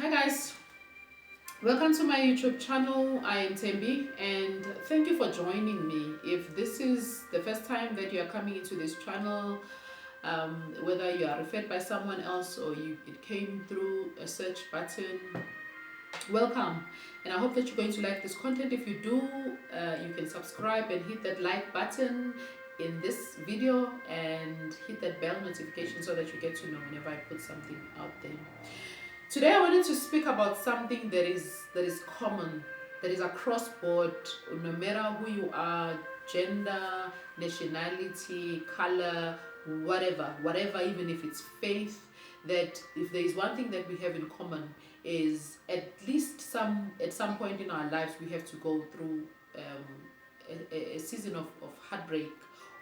Hi guys, welcome to my YouTube channel. I am Tembi and thank you for joining me. If this is the first time that you are coming into this channel, whether you are referred by someone else or it came through a search button, welcome. And I hope that you're going to like this content. If you do, you can subscribe and hit that like button in this video and hit that bell notification so that you get to know whenever I put something out there. Today I wanted to speak about something that is common, that is across board, no matter who you are, gender, nationality, color, whatever, even if it's faith, that if there is one thing that we have in common is at some point in our lives we have to go through a season of heartbreak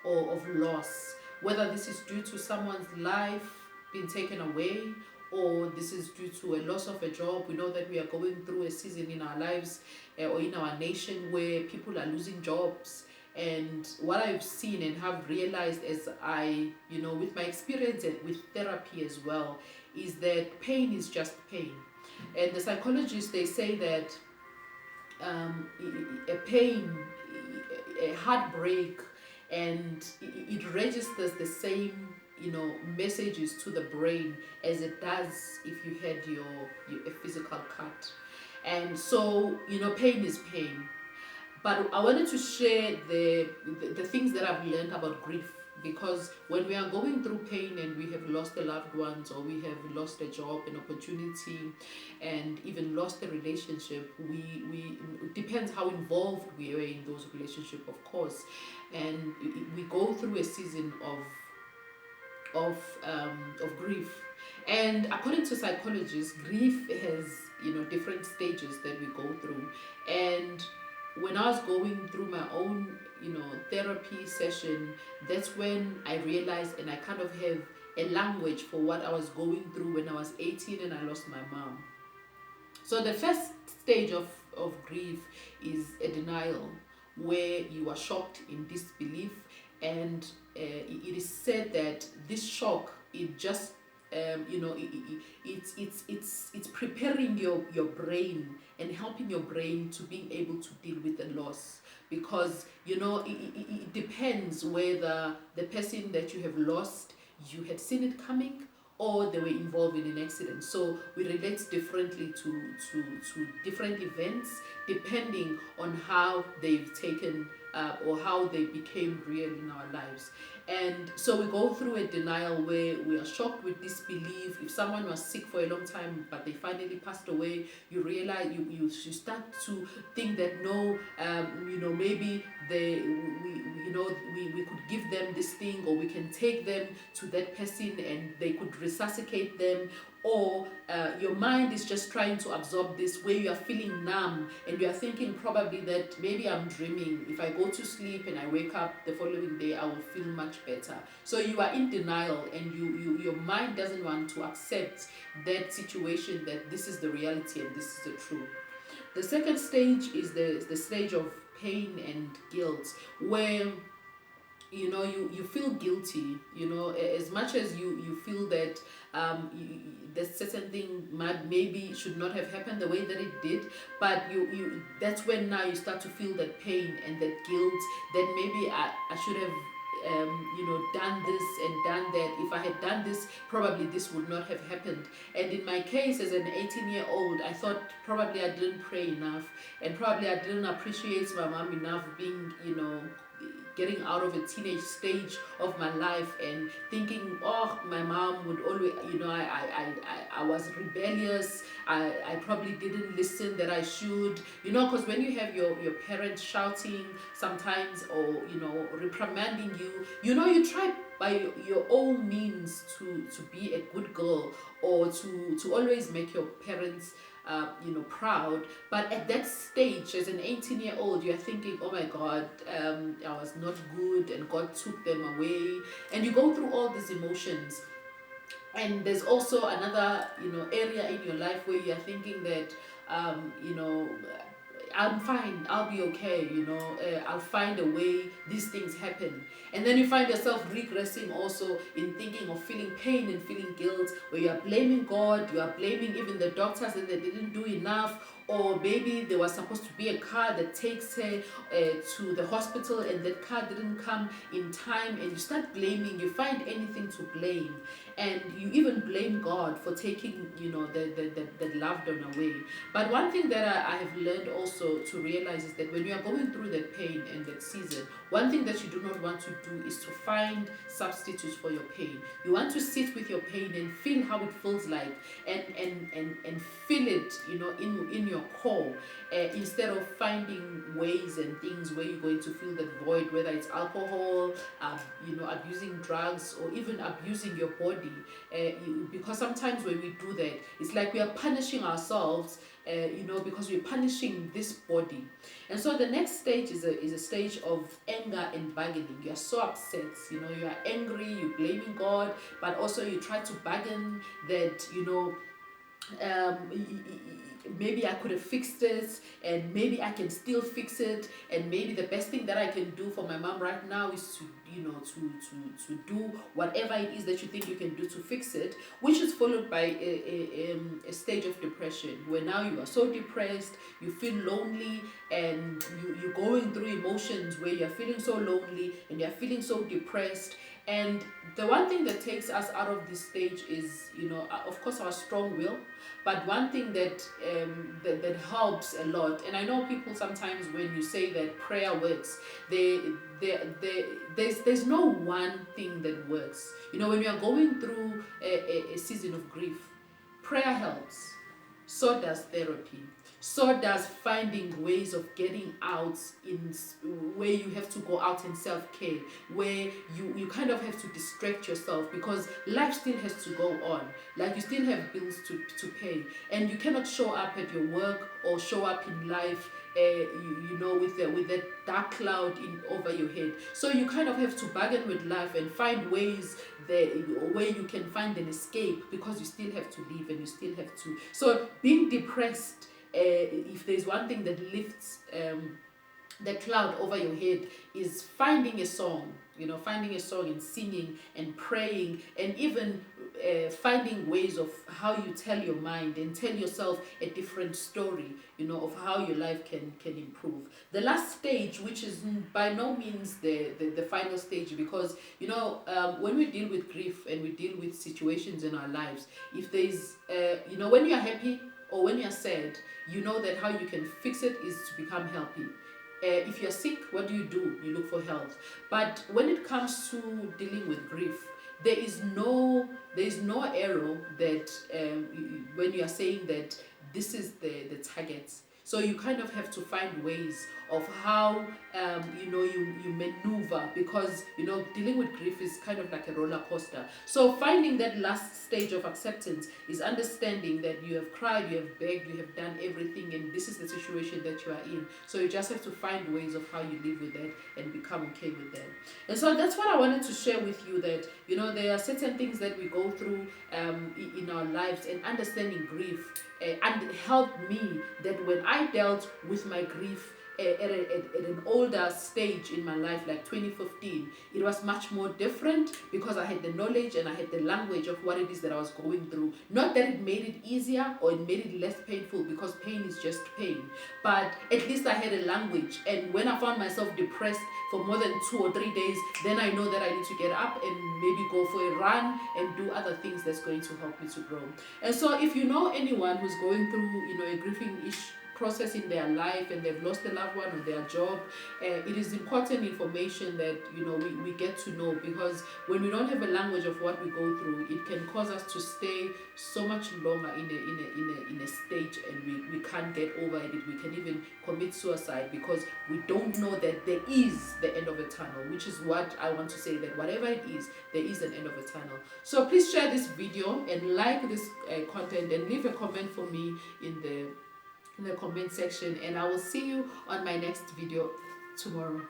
or of loss, whether this is due to someone's life being taken away or this is due to a loss of a job. We know that we are going through a season in our lives or in our nation where people are losing jobs. And what I've seen and have realized as I, with my experience and with therapy as well, is that pain is just pain. And the psychologists, they say that a pain, a heartbreak, and it registers the same messages to the brain as it does if you had a physical cut. And so pain is pain, but I wanted to share the things that I've learned about grief, because when we are going through pain and we have lost a loved ones or we have lost a job, an opportunity, and even lost a relationship, we it depends how involved we are in those relationships, of course, and we go through a season of grief. And according to psychologists, grief has different stages that we go through. And when I was going through my own therapy session, that's when I realized and I kind of have a language for what I was going through when I was 18 and I lost my mom. So the first stage of grief is a denial, where you are shocked in disbelief, and it is said that this shock, it just it's preparing your brain and helping your brain to being able to deal with the loss, because it depends whether the person that you have lost, you had seen it coming or they were involved in an accident. So we relate differently to different events depending on how they've taken or how they became real in our lives. And so we go through a denial where we are shocked with disbelief. If someone was sick for a long time but they finally passed away, you realize you start to think that no, maybe we could give them this thing, or we can take them to that person and they could resuscitate them. Or your mind is just trying to absorb this, where you are feeling numb and you are thinking probably that maybe I'm dreaming. If I go to sleep and I wake up the following day, I will feel much better. So you are in denial, and your mind doesn't want to accept that situation, that this is the reality and this is the truth. The second stage is the stage of pain and guilt, where you feel guilty, as much as you feel that that certain thing maybe should not have happened the way that it did, but you that's when now you start to feel that pain and that guilt, that maybe I should have done this and done that. If I had done this, probably this would not have happened. And in my case, as an 18-year-old, I thought probably I didn't pray enough, and probably I didn't appreciate my mom enough, being getting out of a teenage stage of my life and thinking, oh, my mom would always, I was rebellious, I probably didn't listen that I should, because when you have your parents shouting sometimes, or reprimanding you, you try by your own means to be a good girl, or to always make your parents proud. But at that stage, as an 18-year-old, you're thinking, oh my God, I was not good and God took them away. And you go through all these emotions. And there's also another area in your life where you're thinking that I'm fine, I'll be okay, I'll find a way, these things happen. And then you find yourself regressing also in thinking of feeling pain and feeling guilt, where you are blaming God, you are blaming even the doctors that they didn't do enough, or maybe there was supposed to be a car that takes her to the hospital and that car didn't come in time, and you start blaming, you find anything to blame, and you even blame God for taking the loved one away. But one thing that I have learned also to realize is that when you are going through that pain and that season, one thing that you do not want to do is to find substitutes for your pain. You want to sit with your pain and feel how it feels like, and feel it, in your core, instead of finding ways and things where you're going to fill that void, whether it's alcohol, abusing drugs, or even abusing your body. Because sometimes when we do that, it's like we are punishing ourselves, because we're punishing this body. And so the next stage is a stage of anger and bargaining. You're so upset, you are angry, you're blaming God, but also you try to bargain that, maybe I could have fixed it, and maybe I can still fix it, and maybe the best thing that I can do for my mom right now is to to do whatever it is that you think you can do to fix it, which is followed by a stage of depression, where now you are so depressed, you feel lonely, and you're going through emotions where you're feeling so lonely and you're feeling so depressed. And the one thing that takes us out of this stage is, of course, our strong will. But one thing that helps a lot, and I know people sometimes when you say that prayer works, there's no one thing that works. When you are going through a season of grief, prayer helps. So does therapy. So does finding ways of getting out, in where you have to go out in self-care, where you kind of have to distract yourself, because life still has to go on. Like, you still have bills to pay, and you cannot show up at your work or show up in life with that dark cloud over your head. So you kind of have to bargain with life and find ways where you can find an escape, because you still have to live and you still have to. So being depressed, if there's one thing that lifts the cloud over your head, is finding a song, and singing and praying, and even finding ways of how you tell your mind and tell yourself a different story, of how your life can improve. The last stage, which is by no means the final stage, because when we deal with grief and we deal with situations in our lives, if there's when you're happy or when you're sad, that how you can fix it is to become healthy. If you're sick, what do? You look for health. But when it comes to dealing with grief, there is no arrow that when you are saying that this is the target. So you kind of have to find ways of how you maneuver, because dealing with grief is kind of like a roller coaster. So finding that last stage of acceptance is understanding that you have cried, you have begged, you have done everything, and this is the situation that you are in. So you just have to find ways of how you live with that and become okay with that. And so that's what I wanted to share with you, that there are certain things that we go through in our lives, and understanding grief and helped me that when I dealt with my grief at an older stage in my life, like 2015, it was much more different, because I had the knowledge and I had the language of what it is that I was going through. Not that it made it easier or it made it less painful, because pain is just pain, but at least I had a language. And when I found myself depressed for more than 2 or 3 days, then I know that I need to get up and maybe go for a run and do other things that's going to help me to grow. And so if you know anyone who's going through a grieving process in their life, and they've lost a loved one or their job, it is important information that we get to know, because when we don't have a language of what we go through, it can cause us to stay so much longer in a stage, and we can't get over it. We can even commit suicide, because we don't know that there is the end of a tunnel, which is what I want to say, that whatever it is, there is an end of a tunnel. So please share this video and like this content, and leave a comment for me in the comment section, and I will see you on my next video tomorrow.